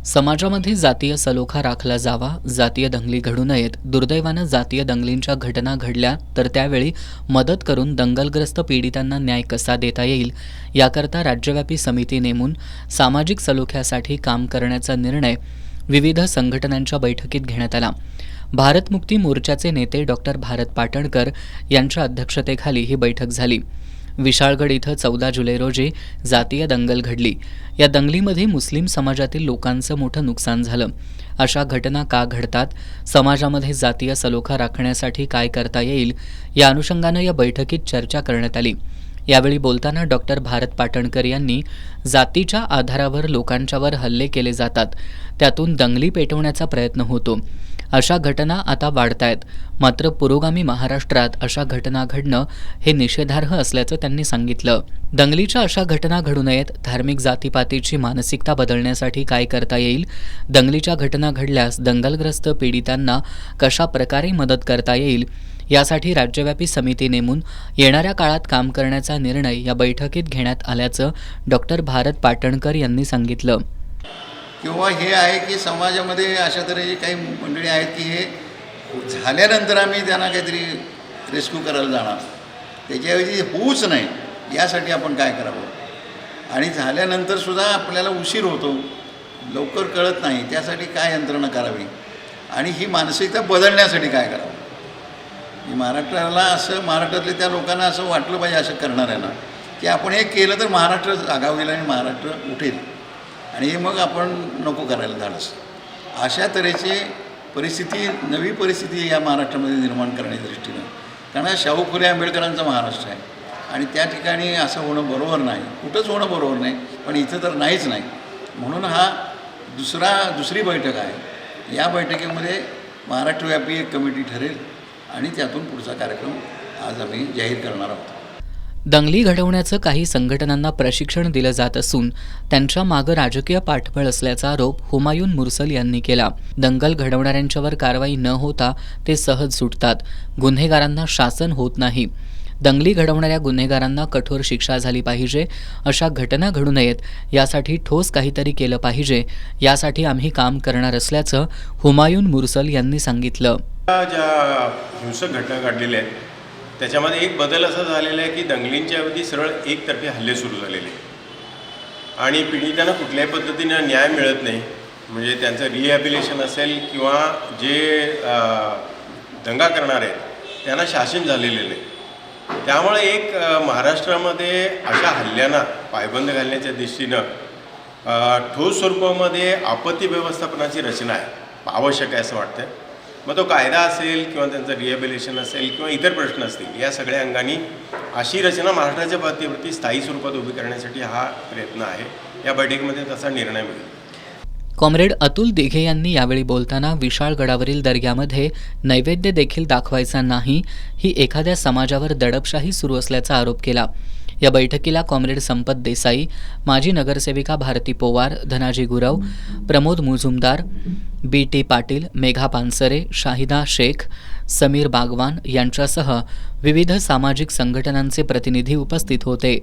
समाजामध्ये जातीय सलोखा राखला जावा, जातीय दंगली घडू नयेत. दुर्दैवानं जातीय दंगलींच्या घटना घडल्या तर त्यावेळी मदत करून दंगलग्रस्त पीडितांना न्याय कसा देता येईल याकरता राज्यव्यापी समिती नेमून सामाजिक सलोख्यासाठी काम करण्याचा निर्णय विविध संघटनांच्या बैठकीत घेण्यात आला. भारत मुक्ती मोर्चाचे नेते डॉक्टर भारत पाटणकर यांच्या अध्यक्षतेखाली ही बैठक झाली. विशाळगड इथं 14 जुलै रोजी जातीय दंगल घडली. या दंगलीमध्ये मुस्लिम समाजातील लोकांचं मोठं नुकसान झालं. अशा घटना का घडतात, समाजामध्ये जातीय सलोखा राखण्यासाठी काय करता येईल या अनुषंगानं या बैठकीत चर्चा करण्यात आली. यावेळी बोलताना डॉक्टर भारत पाटणकर यांनी जातीच्या आधारावर लोकांच्यावर हल्ले केले जातात, त्यातून दंगली पेटवण्याचा प्रयत्न होतो. अशा घटना आता वाढतायत. मात्र पुरोगामी महाराष्ट्रात अशा घटना घडणं हे निषेधार्ह असल्याचं त्यांनी सांगितलं. दंगलीच्या अशा घटना घडू नयेत. धार्मिक जातीपातीची मानसिकता बदलण्यासाठी काय करता येईल, दंगलीच्या घटना घडल्यास दंगलग्रस्त पीडितांना कशा प्रकारे मदत करता येईल यासाठी राज्यव्यापी समिती नेमून येणाऱ्या काळात काम करण्याचा निर्णय या बैठकीत घेण्यात आल्याचं डॉक्टर भारत पाटणकर यांनी सांगितलं. किंवा हे आहे की समाजामध्ये अशा तऱ्हेची काही मंडळी आहेत की हे झाल्यानंतर आम्ही त्यांना काहीतरी रेस्क्यू करायला जाणार, त्याच्याऐवजी होऊच नाही यासाठी आपण काय करावं. आणि झाल्यानंतरसुद्धा आपल्याला उशीर होतो, लवकर कळत नाही, त्यासाठी काय यंत्रणा करावी आणि ही मानसिकता बदलण्यासाठी काय करावं. महाराष्ट्रातल्या त्या लोकांना असं वाटलं पाहिजे, असं करणाऱ्यांना, की आपण हे केलं तर महाराष्ट्र जागावेल आणि महाराष्ट्र उठेल आणि हे मग आपण नको करायला धाडस. अशा तऱ्हेची परिस्थिती, नवी परिस्थिती या महाराष्ट्रामध्ये निर्माण करण्याच्या दृष्टीनं, कारण हा शाहू फुले आंबेडकरांचा महाराष्ट्र आहे आणि त्या ठिकाणी असं होणं बरोबर नाही, कुठंच होणं बरोबर नाही, पण इथं तर नाहीच नाही. म्हणून हा दुसरी बैठक आहे. या बैठकीमध्ये महाराष्ट्रव्यापी एक कमिटी ठरेल आणि त्यातून पुढचा कार्यक्रम आज आम्ही जाहीर करणार आहोत. दंगली घडवण्याचं काही संघटनांना प्रशिक्षण दिलं जात असून त्यांच्या मागं राजकीय पाठबळ असल्याचा आरोप हुमायून मुरसल यांनी केला. दंगल घडवणाऱ्यांच्यावर कारवाई न होता ते सहज सुटतात. गुन्हेगारांना शासन होत नाही. दंगली घडवणाऱ्या गुन्हेगारांना कठोर शिक्षा झाली पाहिजे. अशा घटना घडू नयेत यासाठी ठोस काहीतरी केलं पाहिजे. यासाठी आम्ही काम करणार असल्याचं हुमायून मुरसल यांनी सांगितलं. ज्या हिंसक घटना घडलेल्या आहेत त्याच्यामध्ये एक बदल असा झालेला आहे की दंगलींच्या ऐवजी सरळ एकतर्फे हल्ले सुरू झालेले आणि पीडितांना कुठल्याही पद्धतीनं न्याय मिळत नाही. म्हणजे त्यांचं रिहॅबिलिटेशन असेल किंवा जे दंगा करणार आहेत त्यांना शासन झालेले नाही. त्यामुळे एक महाराष्ट्रामध्ये अशा हल्ल्यांना पायबंद घालण्याच्या दृष्टीनं ठोस स्वरूपामध्ये आपत्ती व्यवस्थापनाची रचना आहे आवश्यक आहे असं वाटतं. मग तो कायदा असेल किंवा त्यांचं रिहॅबिलिटेशन असेल किंवा इतर प्रश्न असतील, या सगळ्या अंगांनी अशी रचना महाराष्ट्राच्या पातळीवरती स्थायी स्वरूपात उभी करण्यासाठी हा प्रयत्न आहे. या बैठकीमध्ये तसा निर्णय मिळेल. कॉम्रेड अतुल दिघे यांनी यावेळी बोलताना विशाळगडावरील दर्ग्यामध्ये नैवेद्य देखील दाखवायचा नाही, ही एखाद्या समाजावर दडपशाही सुरू असल्याचा आरोप केला. या बैठकीला कॉम्रेड संपत देसाई, माजी नगरसेविका भारती पोवार, धनाजी गुरव, प्रमोद मुजुमदार, बी.टी. पाटील, मेघा पानसरे, शाहिदा शेख, समीर बागवान यांच्यासह विविध सामाजिक संघटनांचे प्रतिनिधी उपस्थित होते.